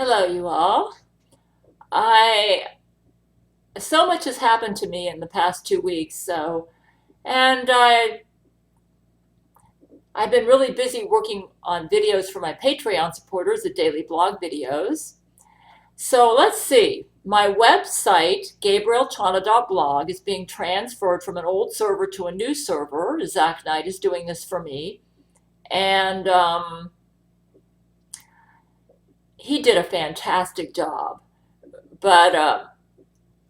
Hello, you all. I so much has happened to me in the past 2 weeks, and I've been really busy working on videos for my Patreon supporters, the daily blog videos. So let's see. My website, gabrielchana.blog, is being transferred from an old server to a new server. Zach Knight is doing this for me, and he did a fantastic job. But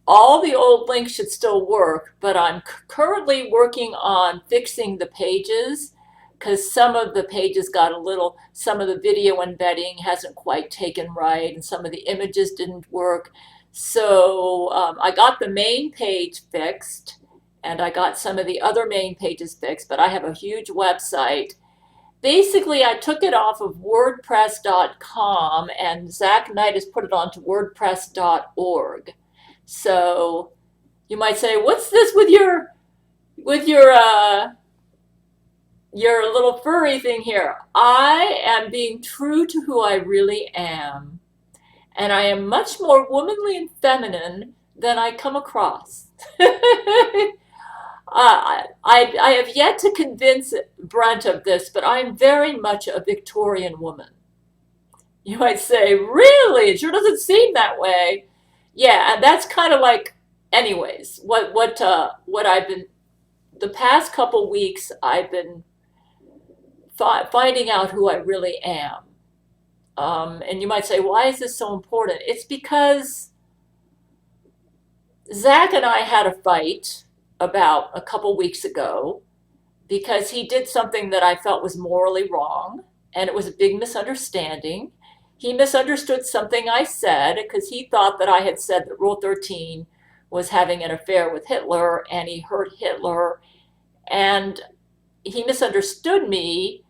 all the old links should still work, but I'm currently working on fixing the pages because some of the pages got some of the video embedding hasn't quite taken right, and some of the images didn't work. So I got the main page fixed, and I got some of the other main pages fixed, but I have a huge website. Basically, I took it off of WordPress.com, and Zach Knight has put it onto WordPress.org. So you might say, "What's this with your little furry thing here?" I am being true to who I really am, and I am much more womanly and feminine than I come across. I have yet to convince Brent of this, but I'm very much a Victorian woman. You might say, "Really? It sure doesn't seem that way." Yeah, and that's kind of like, anyways, what I've been the past couple weeks I've been finding out who I really am. And you might say, "Why is this so important?" It's because Zach and I had a fight about a couple weeks ago because he did something that I felt was morally wrong, and it was a big misunderstanding. He misunderstood something I said because he thought that I had said that Rule 13 was having an affair with Hitler, and he hurt Hitler, and he misunderstood me.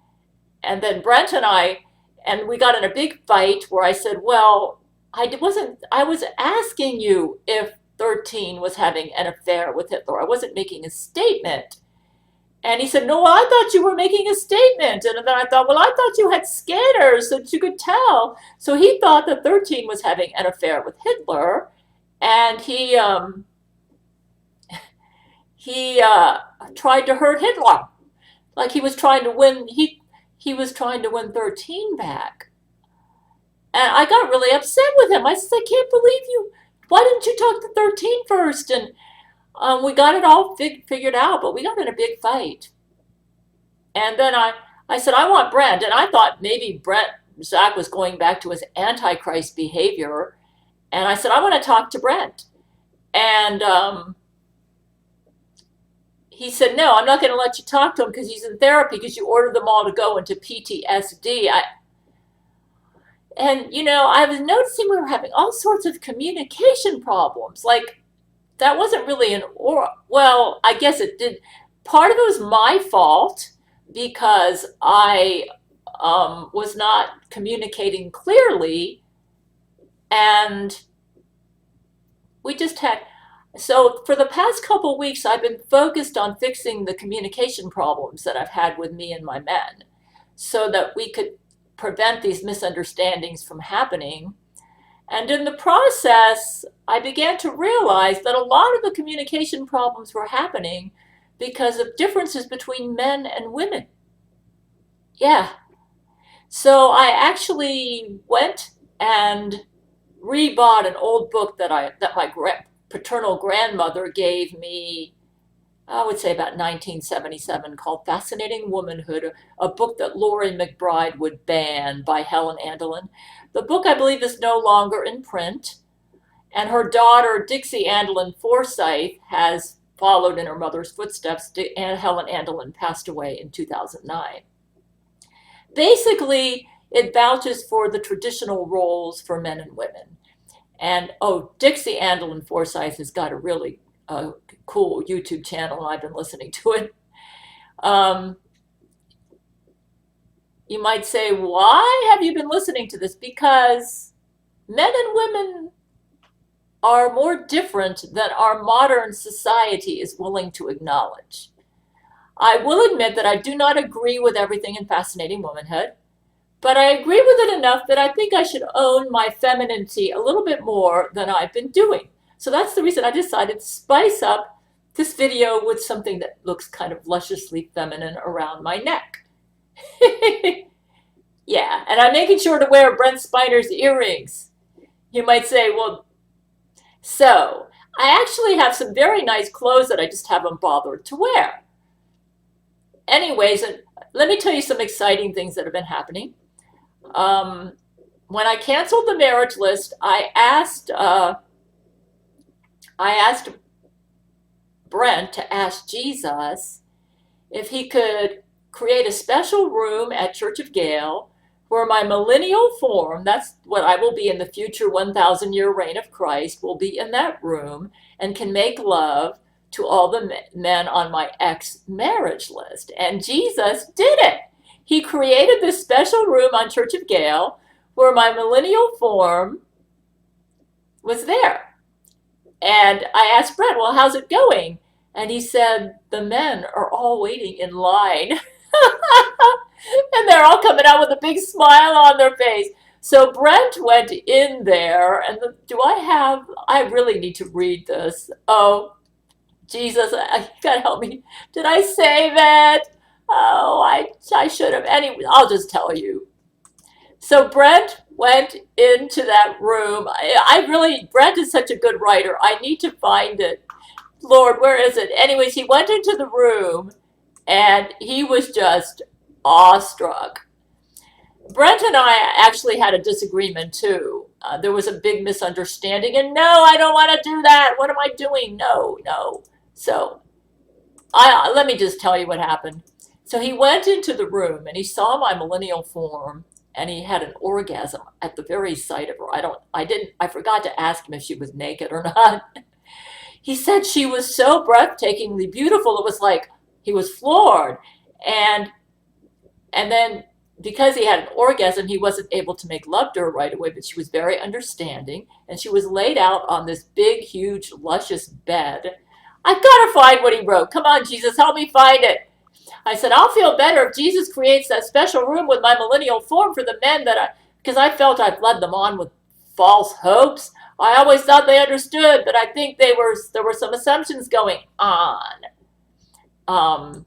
And then Brent and we got in a big fight where I said, "Well, I was asking you if 13 was having an affair with Hitler. I wasn't making a statement." And he said, "No, I thought you were making a statement." And then I thought, "Well, I thought you had scanners so that you could tell." So he thought that 13 was having an affair with Hitler, and he tried to hurt Hitler, like he was trying to win. He was trying to win 13 back, and I got really upset with him. I said, "I can't believe you. Why didn't you talk to 13 first?" And we got it all figured out, but we got in a big fight. And then I said, "I want Brent." And I thought maybe Zach was going back to his Antichrist behavior. And I said, "I want to talk to Brent." And he said, "No, I'm not going to let you talk to him because he's in therapy because you ordered them all to go into PTSD. I was noticing we were having all sorts of communication problems. Like, that wasn't really well, I guess it did. Part of it was my fault because I was not communicating clearly, and we just had. So for the past couple weeks, I've been focused on fixing the communication problems that I've had with me and my men, so that we could prevent these misunderstandings from happening. And in the process, I began to realize that a lot of the communication problems were happening because of differences between men and women. Yeah. So I actually went and rebought an old book that my paternal grandmother gave me, I would say about 1977, called Fascinating Womanhood, a book that Laurie McBride would ban, by Helen Andelin. The book, I believe, is no longer in print, and her daughter, Dixie Andelin Forsyth, has followed in her mother's footsteps, and Helen Andelin passed away in 2009. Basically, it vouches for the traditional roles for men and women. And Dixie Andelin Forsyth has got a really cool YouTube channel, and I've been listening to it. Um, you might say, "Why have you been listening to this?" Because men and women are more different than our modern society is willing to acknowledge. I will admit that I do not agree with everything in Fascinating Womanhood, but I agree with it enough that I think I should own my femininity a little bit more than I've been doing. So that's the reason I decided to spice up this video with something that looks kind of lusciously feminine around my neck. Yeah, and I'm making sure to wear Brent Spiner's earrings. You might say, well, so I actually have some very nice clothes that I just haven't bothered to wear. Anyways, and let me tell you some exciting things that have been happening. When I canceled the marriage list, I asked Brent to ask Jesus if he could create a special room at Church of Gail where my millennial form, that's what I will be in the future 1,000-year reign of Christ, will be in that room and can make love to all the men on my ex-marriage list. And Jesus did it. He created this special room on Church of Gail where my millennial form was there. And I asked Brett, well, how's it going? And he said, the men are all waiting in line. And they're all coming out with a big smile on their face. So Brent went in there, and I really need to read this. Oh, Jesus, you gotta help me. Did I save it? Oh, I should have. Anyway, I'll just tell you. So Brent went into that room. Brent is such a good writer. I need to find it. Lord, where is it? Anyways, he went into the room and he was just awestruck. Brent and I actually had a disagreement too. There was a big misunderstanding, and no, I don't want to do that. What am I doing? No. So let me just tell you what happened. So he went into the room and he saw my millennial form, and he had an orgasm at the very sight of her. I forgot to ask him if she was naked or not. He said she was so breathtakingly beautiful. It was like he was floored. And then because he had an orgasm, he wasn't able to make love to her right away, but she was very understanding. And she was laid out on this big, huge, luscious bed. I gotta find what he wrote. Come on, Jesus, help me find it. I said, I'll feel better if Jesus creates that special room with my millennial form for the men because I felt I've led them on with false hopes. I always thought they understood, but I think there were some assumptions going on.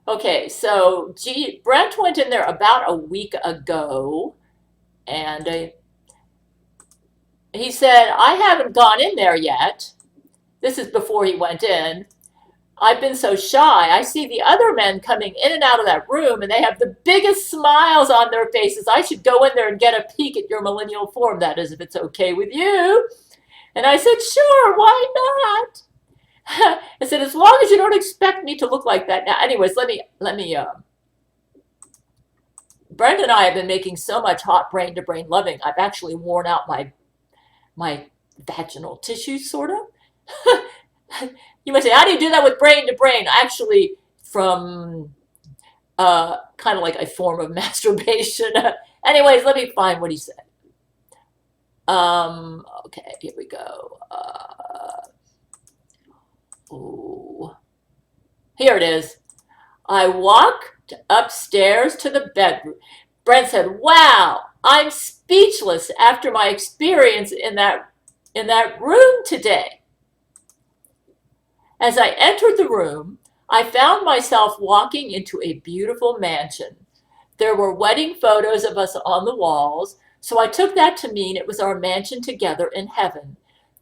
Okay, so Brent went in there about a week ago, and he said, I haven't gone in there yet. This is before he went in. I've been so shy. I see the other men coming in and out of that room, and they have the biggest smiles on their faces. I should go in there and get a peek at your millennial form, that is, if it's okay with you. And I said, sure, why not? I said, as long as you don't expect me to look like that. Now, anyways, let me. Brent and I have been making so much hot brain-to-brain loving, I've actually worn out my vaginal tissue, sort of. You might say, how do you do that with brain to brain? Actually, from kind of like a form of masturbation. Anyways, let me find what he said. Okay, here we go. Here it is. I walked upstairs to the bedroom. Brent said, wow, I'm speechless after my experience in that room today. As I entered the room, I found myself walking into a beautiful mansion. There were wedding photos of us on the walls, so I took that to mean it was our mansion together in heaven.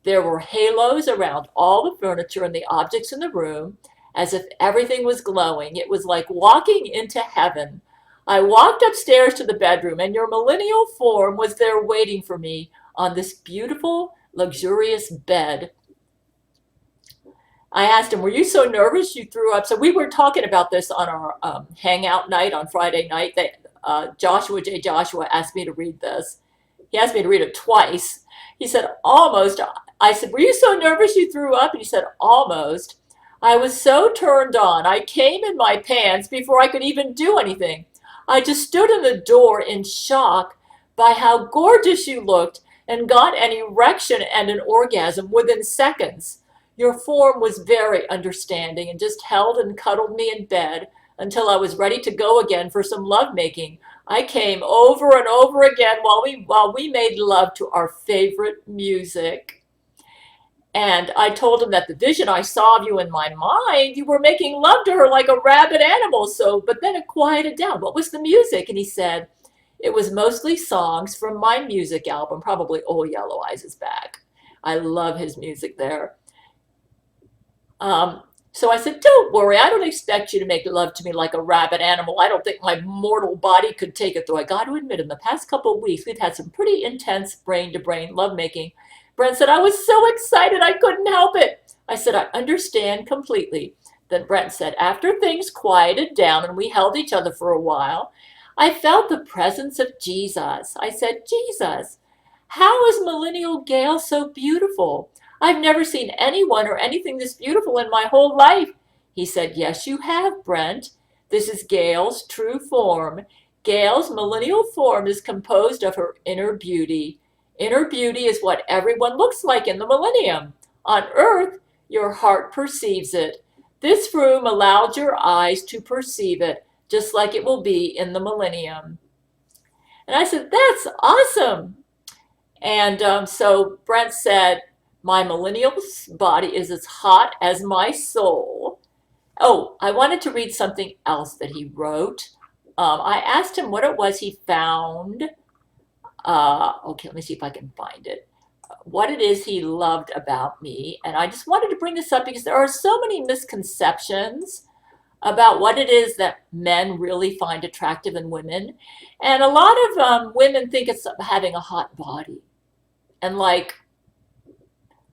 There were halos around all the furniture and the objects in the room, as if everything was glowing. It was like walking into heaven. I walked upstairs to the bedroom, and your millennial form was there waiting for me on this beautiful, luxurious bed. I asked him, were you so nervous you threw up? So we were talking about this on our hangout night on Friday night. Joshua asked me to read this. He asked me to read it twice. He said, almost. I said, were you so nervous you threw up? And he said, almost. I was so turned on. I came in my pants before I could even do anything. I just stood in the door in shock by how gorgeous you looked and got an erection and an orgasm within seconds. Your form was very understanding and just held and cuddled me in bed until I was ready to go again for some lovemaking. I came over and over again while we made love to our favorite music. And I told him that the vision I saw of you in my mind, you were making love to her like a rabid animal. So, but then it quieted down. What was the music? And he said, it was mostly songs from my music album, probably Oh Yellow Eyes Is Back. I love his music there. So I said, don't worry, I don't expect you to make love to me like a rabid animal. I don't think my mortal body could take it, though I got to admit, in the past couple of weeks, we've had some pretty intense brain-to-brain lovemaking. Brent said, I was so excited I couldn't help it. I said, I understand completely. Then Brent said, after things quieted down and we held each other for a while, I felt the presence of Jesus. I said, Jesus, how is Millennial Gail so beautiful? I've never seen anyone or anything this beautiful in my whole life. He said, yes, you have, Brent. This is Gail's true form. Gail's millennial form is composed of her inner beauty. Inner beauty is what everyone looks like in the millennium. On Earth, your heart perceives it. This room allowed your eyes to perceive it, just like it will be in the millennium. And I said, that's awesome. And so Brent said, my millennial body is as hot as my soul. Oh, I wanted to read something else that he wrote. I asked him what it was he found. Okay, let me see if I can find it. What it is he loved about me. And I just wanted to bring this up because there are so many misconceptions about what it is that men really find attractive in women. And a lot of women think it's having a hot body. And like,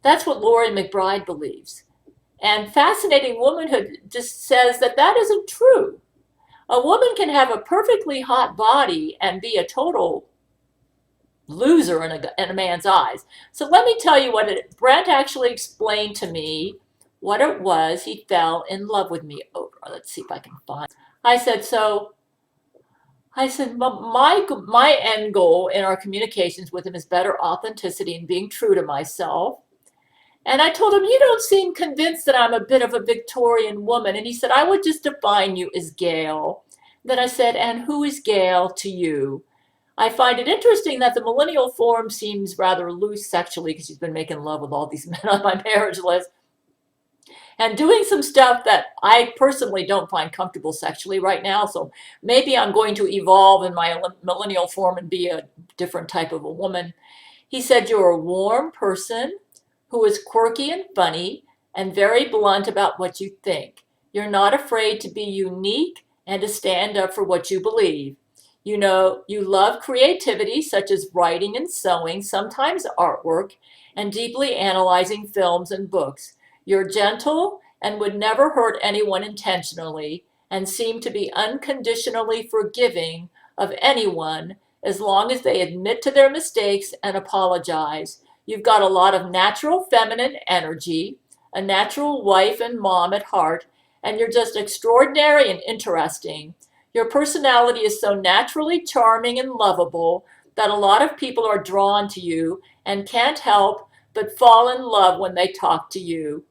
that's what Laurie McBride believes. And Fascinating Womanhood just says that that isn't true. A woman can have a perfectly hot body and be a total loser in a man's eyes. So let me tell you Brent actually explained to me what it was he fell in love with me over. Let's see if I can find. I said, my end goal in our communications with him is better authenticity and being true to myself. And I told him, you don't seem convinced that I'm a bit of a Victorian woman. And he said, I would just define you as Gail. Then I said, and who is Gail to you? I find it interesting that the millennial form seems rather loose sexually because she's been making love with all these men on my marriage list and doing some stuff that I personally don't find comfortable sexually right now. So maybe I'm going to evolve in my millennial form and be a different type of a woman. He said, you're a warm person who is quirky and funny and very blunt about what you think. You're not afraid to be unique and to stand up for what you believe. You know, you love creativity such as writing and sewing, sometimes artwork, and deeply analyzing films and books. You're gentle and would never hurt anyone intentionally and seem to be unconditionally forgiving of anyone as long as they admit to their mistakes and apologize. You've got a lot of natural feminine energy, a natural wife and mom at heart, and you're just extraordinary and interesting. Your personality is so naturally charming and lovable that a lot of people are drawn to you and can't help but fall in love when they talk to you.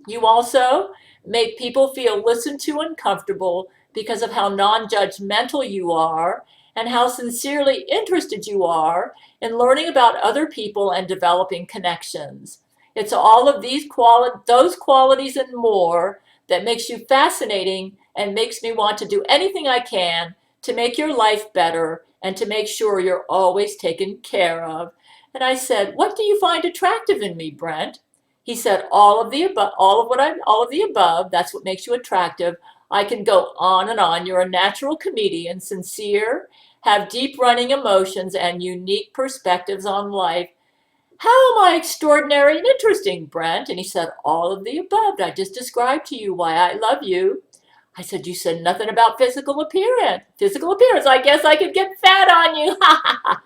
You also make people feel listened to and comfortable because of how non-judgmental you are and how sincerely interested you are in learning about other people and developing connections. It's all of those qualities and more that makes you fascinating and makes me want to do anything I can to make your life better and to make sure you're always taken care of. And I said, what do you find attractive in me, Brent? He said, all of the above, that's what makes you attractive. I can go on and on. You're a natural comedian, sincere, have deep running emotions and unique perspectives on life. How am I extraordinary and interesting, Brent? And he said, all of the above. I just described to you why I love you. I said, you said nothing about physical appearance. Physical appearance, I guess I could get fat on you. Ha ha ha.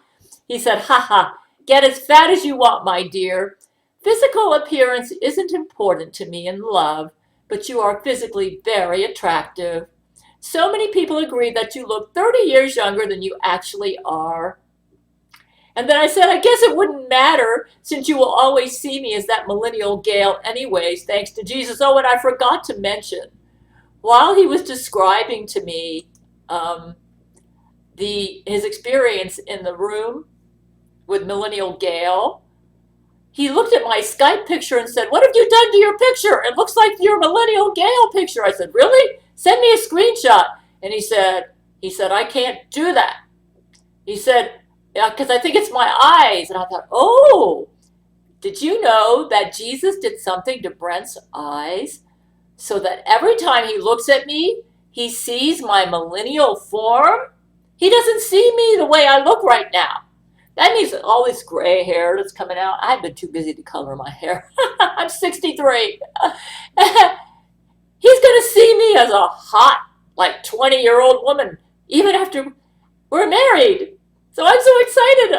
He said, ha ha, get as fat as you want, my dear. Physical appearance isn't important to me in love, but you are physically very attractive. So many people agree that you look 30 years younger than you actually are. And then I said, I guess it wouldn't matter since you will always see me as that millennial Gail anyways, thanks to Jesus. Oh, and I forgot to mention, while he was describing to me um, his experience in the room with Millennial Gail, he looked at my Skype picture and said, "What have you done to your picture? It looks like your Millennial Gail picture." I said, "Really? Send me a screenshot." And he said, "I can't do that." He said, "Yeah, because I think it's my eyes." And I thought, oh, did you know that Jesus did something to Brent's eyes so that every time he looks at me, he sees my millennial form? He doesn't see me the way I look right now. That means all this gray hair that's coming out. I've been too busy to color my hair. I'm 63. He's going to see me as a hot, like 20-year-old woman, even after we're married. So I'm so excited.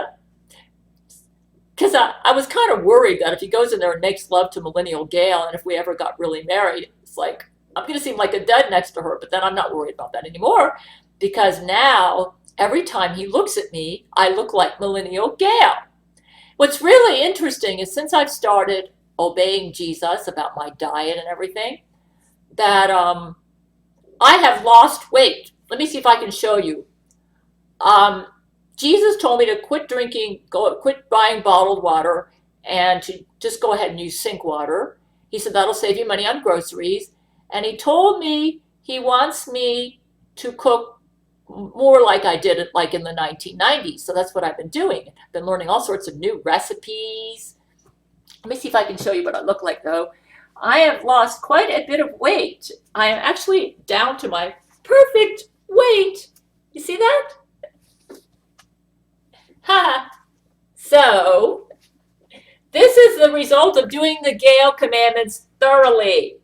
Because I was kind of worried that if he goes in there and makes love to Millennial Gail, and if we ever got really married, it's like, I'm going to seem like a dud next to her. But then I'm not worried about that anymore, because now every time he looks at me, I look like Millennial Gail. What's really interesting is since I've started obeying Jesus about my diet and everything, that I have lost weight. Let me see if I can show you. Um, Jesus told me to quit buying bottled water and to just go ahead and use sink water. He said that'll save you money on groceries. And he told me he wants me to cook more like I did it like in the 1990s. So that's what I've been doing. I've been learning all sorts of new recipes. Let me see if I can show you what I look like though. I have lost quite a bit of weight. I am actually down to my perfect weight. You see that? Ha! So, this is the result of doing the Gail commandments thoroughly.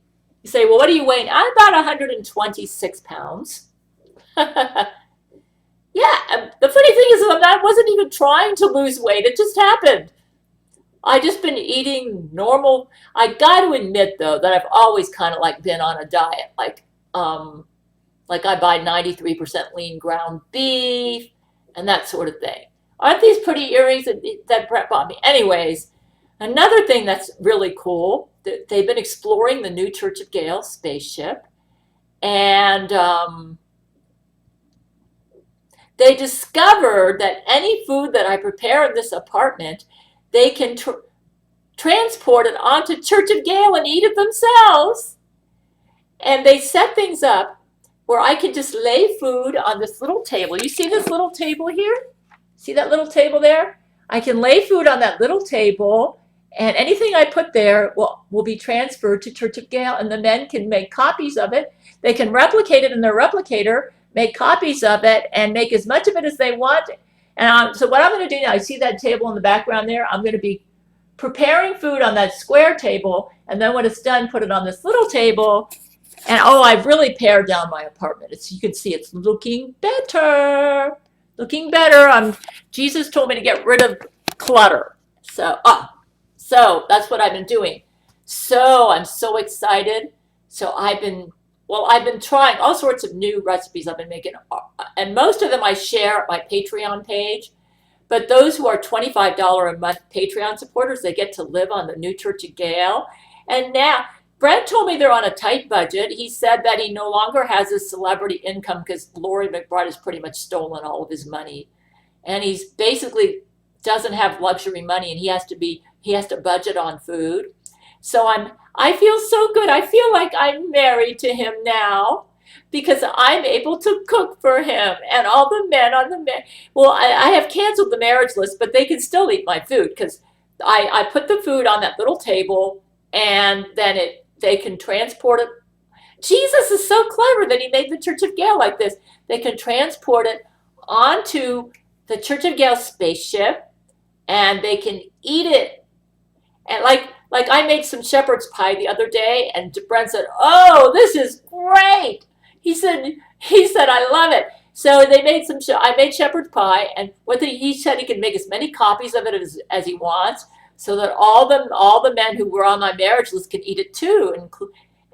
You say, well, what are you weighing? I'm about 126 pounds. Yeah, the funny thing is that I wasn't even trying to lose weight. It just happened. I just been eating normal. I got to admit though that I've always kind of like been on a diet. Like I buy 93% lean ground beef and that sort of thing. Aren't these pretty earrings that Brett bought me? Anyways, another thing that's really cool, they've been exploring the new Church of Gail spaceship, and they discovered that any food that I prepare in this apartment, they can transport it onto Church of Gail and eat it themselves. And they set things up where I can just lay food on this little table. You see this little table here? See that little table there? I can lay food on that little table, and anything I put there will be transferred to Church of Gail, and the men can make copies of it. They can replicate it in their replicator, make copies of it, and make as much of it as they want. And so what I'm going to do now, I see that table in the background there. I'm going to be preparing food on that square table, and then when it's done, put it on this little table. And oh, I've really pared down my apartment. You can see it's looking better. Looking better. Jesus told me to get rid of clutter. So that's what I've been doing. So I'm so excited. So I've been trying all sorts of new recipes I've been making. And most of them I share at my Patreon page. But those who are $25 a month Patreon supporters, they get to live on the new Church of Gail. And now, Brent told me they're on a tight budget. He said that he no longer has his celebrity income because Lori McBride has pretty much stolen all of his money. And he's basically doesn't have luxury money, and he has to budget on food. So I feel so good. I feel like I'm married to him now because I'm able to cook for him and all the men on the well, I have canceled the marriage list, but they can still eat my food because I put the food on that little table, and then they can transport it. Jesus is so clever that he made the Church of Gail like this. They can transport it onto the Church of Gail spaceship, and they can eat it. And like I made some shepherd's pie the other day, and Brent said, "Oh, this is great." He said, "I love it." So they made I made shepherd's pie, and he said he can make as many copies of it as he wants, so that all the men who were on my marriage list can eat it too,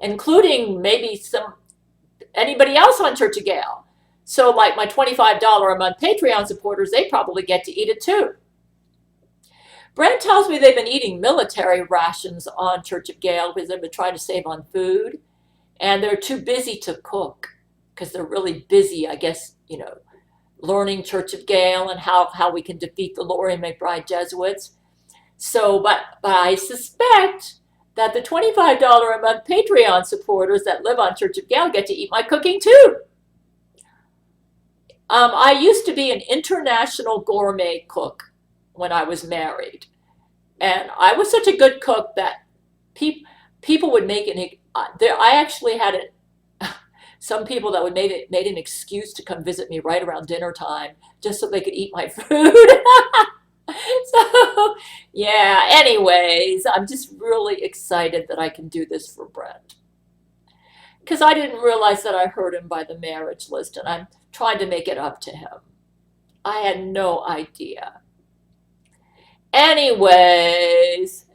including maybe anybody else on Church of Gail. So like my $25 a month Patreon supporters, they probably get to eat it too. Brent tells me they've been eating military rations on Church of Gail because they've been trying to save on food. and they're too busy to cook because they're really busy, I guess, learning Church of Gail and how we can defeat the Laurie McBride Jesuits. So, but I suspect that the $25 a month Patreon supporters that live on Church of Gail get to eat my cooking too. I used to be an international gourmet cook when I was married. And I was such a good cook that people would make it. I actually had it. Some people that would made an excuse to come visit me right around dinner time just so they could eat my food. So, yeah, anyways, I'm just really excited that I can do this for Brent. Because I didn't realize that I hurt him by the marriage list, and I'm trying to make it up to him. I had no idea. Anyways,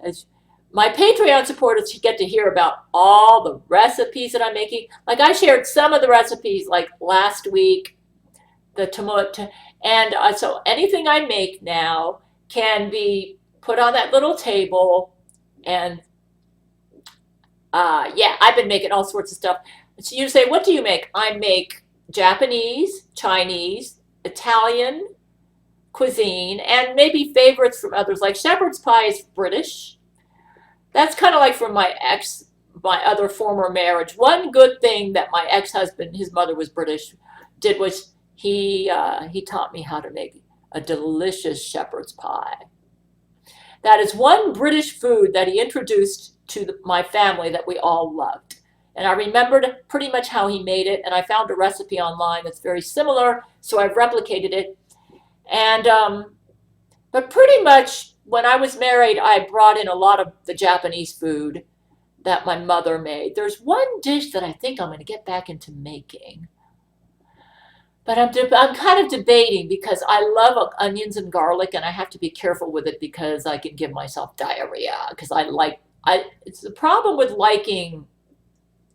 my Patreon supporters get to hear about all the recipes that I'm making. Like I shared some of the recipes like last week, and so anything I make now can be put on that little table. And yeah, I've been making all sorts of stuff. So you say, what do you make? I make Japanese, Chinese, Italian cuisine, and maybe favorites from others. Like shepherd's pie is British. That's kind of like from my other former marriage. One good thing that my ex-husband, his mother was British, did was he taught me how to make a delicious shepherd's pie. That is one British food that he introduced to my family that we all loved. And I remembered pretty much how he made it, and I found a recipe online that's very similar, so I've replicated it. And but pretty much when I was married, I brought in a lot of the Japanese food that my mother made. There's one dish that I think I'm going to get back into making. But I'm kind of debating because I love onions and garlic, and I have to be careful with it because I can give myself diarrhea. Because it's the problem with liking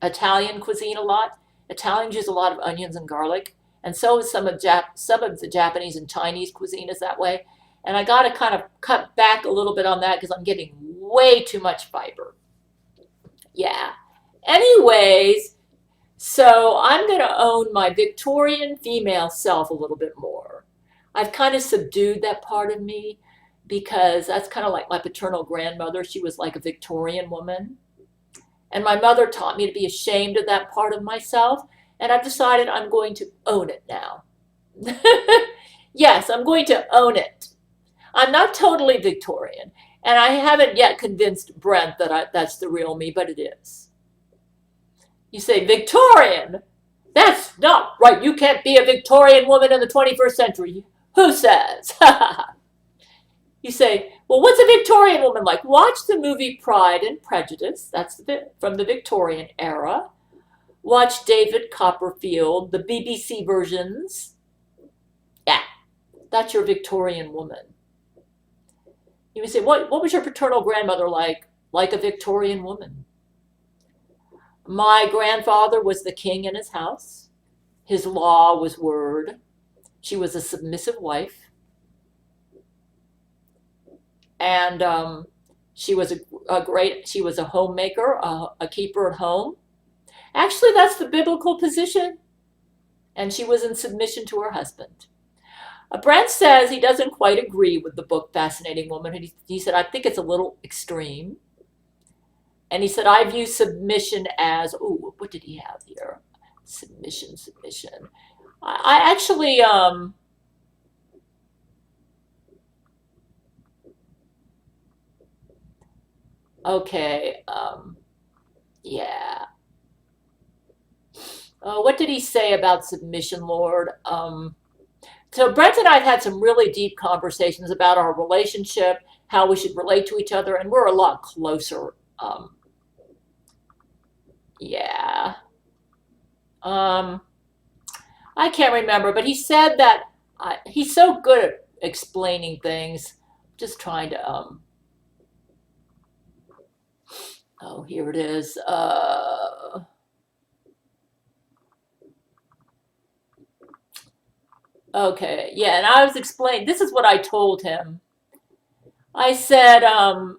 Italian cuisine a lot. Italians use a lot of onions and garlic, and so is some of the Japanese and Chinese cuisine is that way. And I got to kind of cut back a little bit on that because I'm getting way too much fiber. Yeah. Anyways. So I'm going to own my Victorian female self a little bit more. I've kind of subdued that part of me because that's kind of like my paternal grandmother. She was like a Victorian woman. And my mother taught me to be ashamed of that part of myself. And I've decided I'm going to own it now. Yes, I'm going to own it. I'm not totally Victorian. And I haven't yet convinced Brent that that's the real me, but it is. You say, Victorian? That's not right. You can't be a Victorian woman in the 21st century. Who says? You say, well, what's a Victorian woman like? Watch the movie Pride and Prejudice. That's from the Victorian era. Watch David Copperfield, the BBC versions. Yeah, that's your Victorian woman. You would say, what was your paternal grandmother like? Like a Victorian woman. My grandfather was the king in his house. His law was word. She was a submissive wife. And she was she was a homemaker, a keeper at home. Actually, that's the biblical position. And she was in submission to her husband. Brent says he doesn't quite agree with the book Fascinating Woman. He said, I think it's a little extreme. And he said, I view submission as, ooh, what did he have here? Submission. I actually, okay, yeah. What did he say about submission, Lord? So Brent and I have had some really deep conversations about our relationship, how we should relate to each other, and we're a lot closer. Yeah. I can't remember, but he said that he's so good at explaining things. Just trying to, oh, here it is. Okay, yeah, and I was explaining, this is what I told him. I said, um,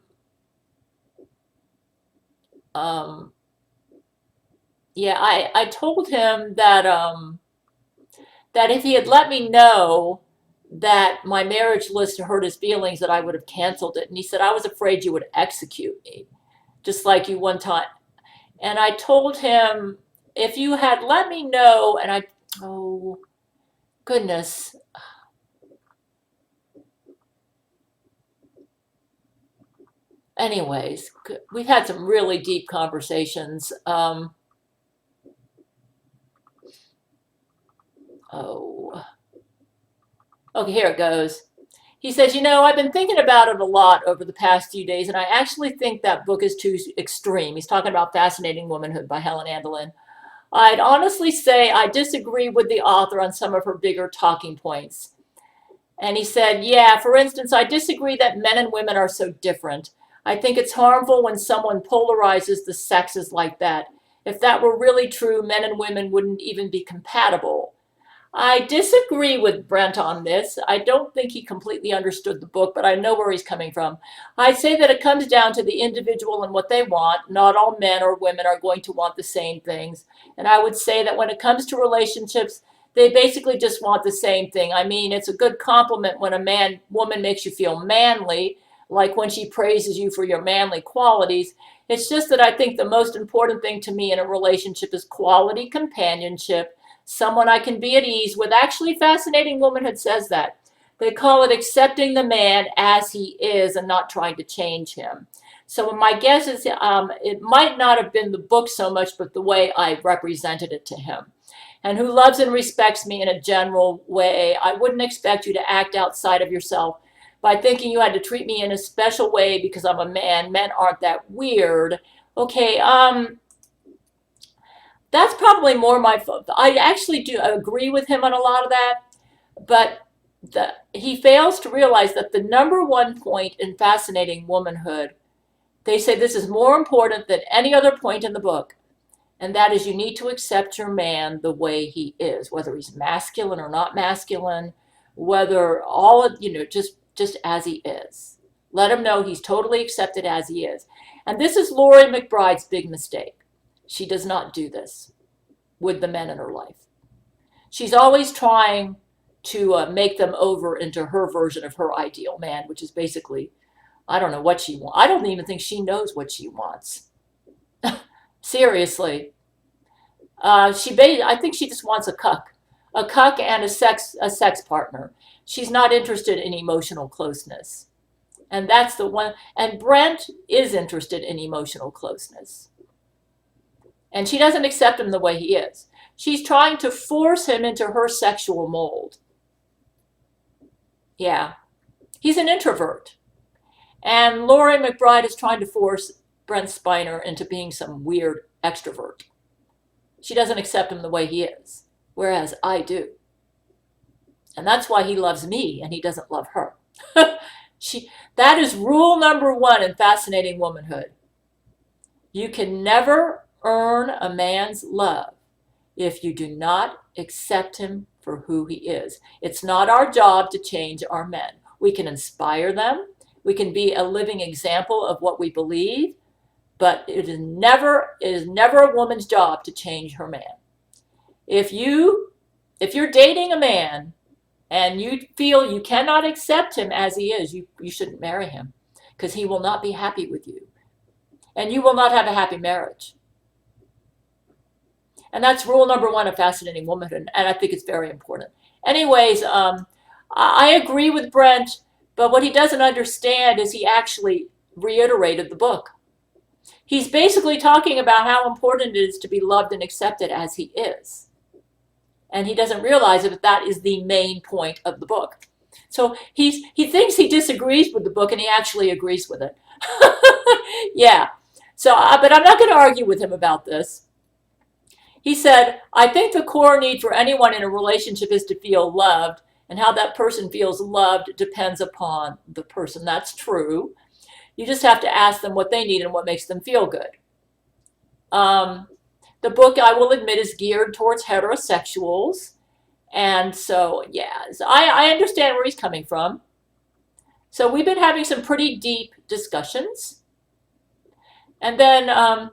yeah, I told him that if he had let me know that my marriage list hurt his feelings, that I would have canceled it. And he said, I was afraid you would execute me, just like you one time. And I told him, if you had let me know, oh, goodness. Anyways, we've had some really deep conversations. Oh, okay, here it goes. He says, I've been thinking about it a lot over the past few days, and I actually think that book is too extreme. He's talking about Fascinating Womanhood by Helen Andelin. I'd honestly say I disagree with the author on some of her bigger talking points. And he said, yeah, for instance, I disagree that men and women are so different. I think it's harmful when someone polarizes the sexes like that. If that were really true, men and women wouldn't even be compatible. I disagree with Brent on this. I don't think he completely understood the book, but I know where he's coming from. I say that it comes down to the individual and what they want. Not all men or women are going to want the same things. And I would say that when it comes to relationships, they basically just want the same thing. I mean, it's a good compliment when woman makes you feel manly, like when she praises you for your manly qualities. It's just that I think the most important thing to me in a relationship is quality companionship, someone I can be at ease with. Actually, Fascinating Womanhood says that. They call it accepting the man as he is and not trying to change him. So my guess is it might not have been the book so much, but the way I represented it to him. And who loves and respects me in a general way. I wouldn't expect you to act outside of yourself by thinking you had to treat me in a special way because I'm a man. Men aren't that weird. Okay, that's probably more my fault. I actually do agree with him on a lot of that, but he fails to realize that the number one point in Fascinating Womanhood, they say this is more important than any other point in the book, and that is you need to accept your man the way he is, whether he's masculine or not masculine, whether all of, just as he is. Let him know he's totally accepted as he is. And this is Laurie McBride's big mistake. She does not do this with the men in her life. She's always trying to make them over into her version of her ideal man, which is basically, I don't know what she wants. I don't even think she knows what she wants. Seriously. I think she just wants a cuck and a sex partner. She's not interested in emotional closeness. And that's the one. And Brent is interested in emotional closeness. And she doesn't accept him the way he is. She's trying to force him into her sexual mold. Yeah, he's an introvert. And Laurie McBride is trying to force Brent Spiner into being some weird extrovert. She doesn't accept him the way he is, whereas I do. And that's why he loves me and he doesn't love her. That is rule number one in Fascinating Womanhood. You can never earn a man's love if you do not accept him for who he is. It's not our job to change our men. We can inspire them. We can be a living example of what we believe, but it is never a woman's job to change her man. If you're dating a man and you feel you cannot accept him as he is, you shouldn't marry him because he will not be happy with you and you will not have a happy marriage. And that's rule number one of Fascinating Womanhood, and I think it's very important. Anyways, I agree with Brent, but what he doesn't understand is he actually reiterated the book. He's basically talking about how important it is to be loved and accepted as he is. And he doesn't realize that that is the main point of the book. So he thinks he disagrees with the book, and he actually agrees with it. Yeah. So, but I'm not going to argue with him about this. He said, I think the core need for anyone in a relationship is to feel loved, and how that person feels loved depends upon the person. That's true. You just have to ask them what they need and what makes them feel good. The book, I will admit, is geared towards heterosexuals. And so, yeah, so I understand where he's coming from. So we've been having some pretty deep discussions. And then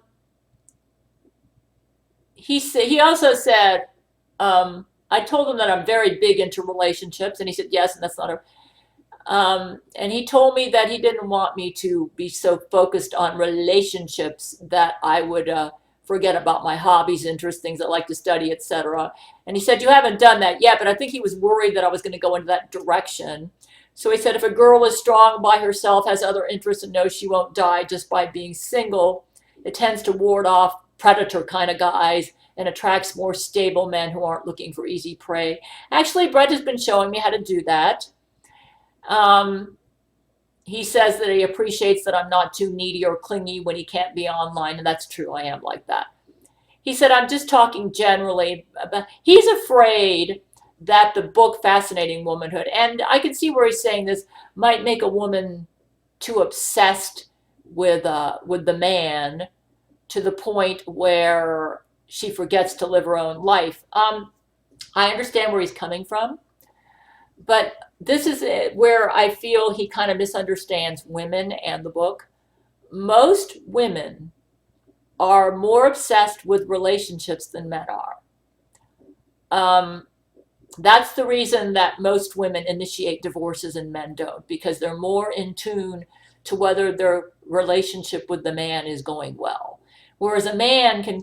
he also said, I told him that I'm very big into relationships, and he said yes, and that's not a. And he told me that he didn't want me to be so focused on relationships that I would forget about my hobbies, interests, things I like to study, etc. And he said, you haven't done that yet, but I think he was worried that I was going to go into that direction. So he said, if a girl is strong by herself, has other interests, and knows she won't die just by being single, it tends to ward off predator kind of guys and attracts more stable men who aren't looking for easy prey. Actually, Brent has been showing me how to do that. Um, he says that he appreciates that I'm not too needy or clingy when he can't be online, and that's true. I am like that. He said, I'm just talking generally about, he's afraid that the book Fascinating Womanhood, and I can see where he's saying this, might make a woman too obsessed with the man to the point where she forgets to live her own life. I understand where he's coming from, but this is where I feel he kind of misunderstands women and the book. Most women are more obsessed with relationships than men are. That's the reason that most women initiate divorces and men don't, because they're more in tune to whether their relationship with the man is going well. Whereas a man can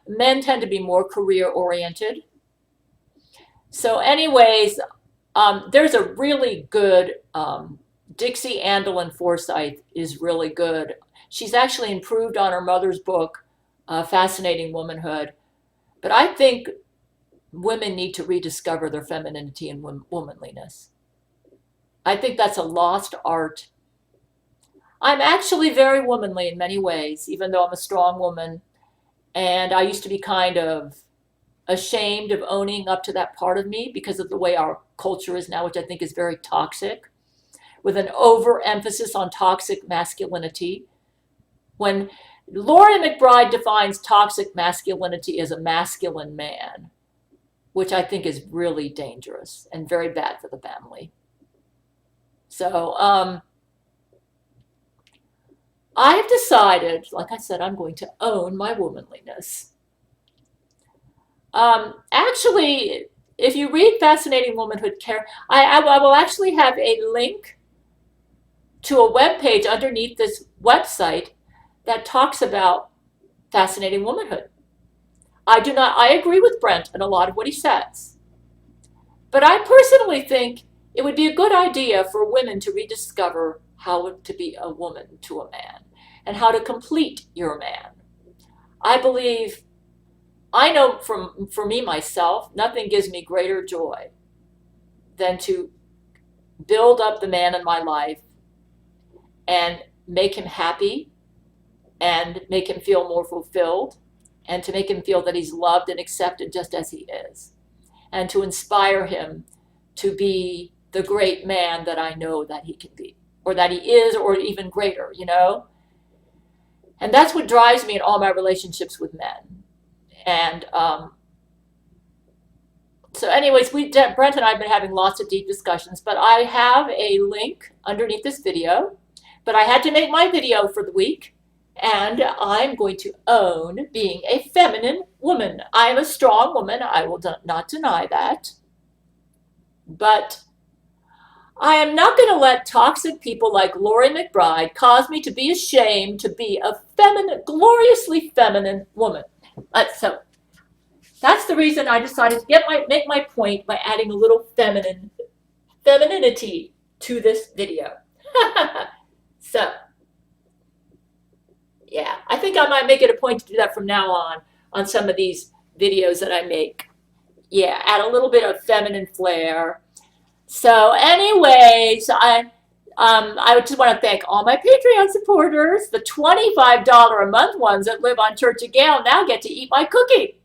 men tend to be more career oriented. So anyways, there's a really good, Dixie Andelin Forsyth is really good. She's actually improved on her mother's book, Fascinating Womanhood. But I think women need to rediscover their femininity and womanliness. I think that's a lost art. I'm actually very womanly in many ways, even though I'm a strong woman. And I used to be kind of ashamed of owning up to that part of me because of the way our culture is now, which I think is very toxic, with an overemphasis on toxic masculinity. When Laurie McBride defines toxic masculinity as a masculine man, which I think is really dangerous and very bad for the family. So I have decided, like I said, I'm going to own my womanliness. Actually, if you read Fascinating Womanhood, I will actually have a link to a web page underneath this website that talks about Fascinating Womanhood. I agree with Brent in a lot of what he says. But I personally think it would be a good idea for women to rediscover how to be a woman to a man and how to complete your man. I know for me myself, nothing gives me greater joy than to build up the man in my life and make him happy and make him feel more fulfilled and to make him feel that he's loved and accepted just as he is, and to inspire him to be the great man that I know that he can be, or that he is, or even greater, you know? And that's what drives me in all my relationships with men. And so anyways, Brent and I have been having lots of deep discussions, but I have a link underneath this video, but I had to make my video for the week. And I'm going to own being a feminine woman. I am a strong woman. I will not deny that. But I am not going to let toxic people like Laurie McBride cause me to be ashamed to be a gloriously feminine woman. So that's the reason I decided to make my point by adding a little femininity to this video. So. Yeah, I think I might make it a point to do that from now on some of these videos that I make. Yeah, add a little bit of feminine flair. So anyways, I just want to thank all my Patreon supporters. The $25 a month ones that live on Church of Gail now get to eat my cookie.